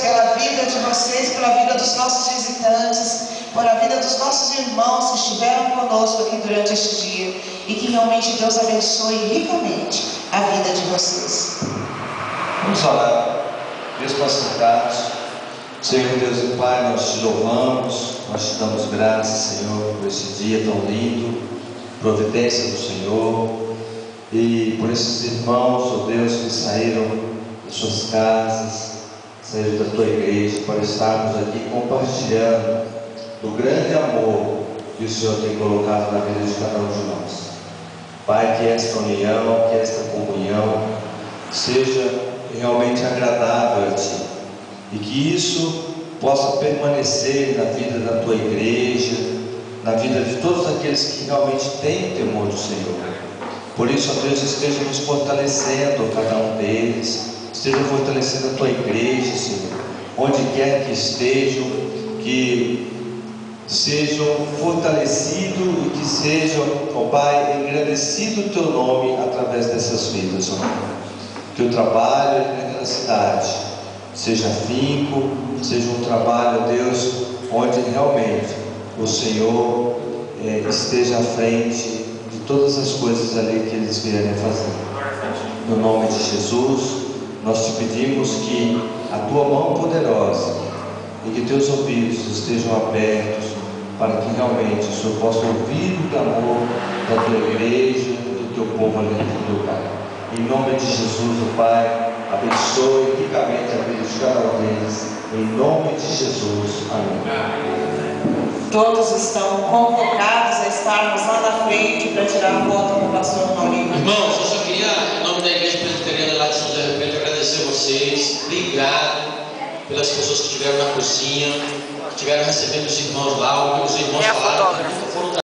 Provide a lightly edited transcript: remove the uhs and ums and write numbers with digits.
pela vida de vocês, pela vida dos nossos visitantes, por a vida dos nossos irmãos que estiveram conosco aqui durante este dia, e que realmente Deus abençoe ricamente a vida de vocês. Vamos orar. Deus, para sentados. Senhor Deus e Pai, nós te louvamos, nós te damos graças, Senhor, por esse dia tão lindo, providência do Senhor, e por esses irmãos, ó Deus, que saíram das suas casas, saíram da tua igreja, para estarmos aqui compartilhando do grande amor que o Senhor tem colocado na vida de cada um de nós. Pai, que esta união, que esta comunhão seja realmente agradável a Ti, e que isso possa permanecer na vida da Tua igreja, na vida de todos aqueles que realmente têm temor do Senhor. Por isso, ó Deus, esteja nos fortalecendo, cada um deles, esteja fortalecendo a Tua igreja, Senhor, onde quer que estejam, que sejam fortalecidos e que sejam, ó Pai, engrandecido o Teu nome através dessas vidas, ó Pai. Que o trabalho naquela cidade seja afinco, seja um trabalho, ó Deus, onde realmente o Senhor esteja à frente de todas as coisas ali que eles vierem fazer. No nome de Jesus, nós te pedimos que a Tua mão poderosa e que Teus ouvidos estejam abertos para que realmente o Senhor possa ouvir o clamor da Tua igreja, do Teu povo ali no lugar. Em nome de Jesus, o Pai, abençoe ricamente a vida de cada um deles. Em nome de Jesus. Amém. Todos estão convocados a estarmos lá na frente para tirar a foto com o pastor Maurício. Irmãos, eu só queria, em nome da Igreja Presbiteriana lá de São José do Rio Preto, agradecer a vocês. Obrigado pelas pessoas que estiveram na cozinha, que estiveram recebendo os irmãos lá.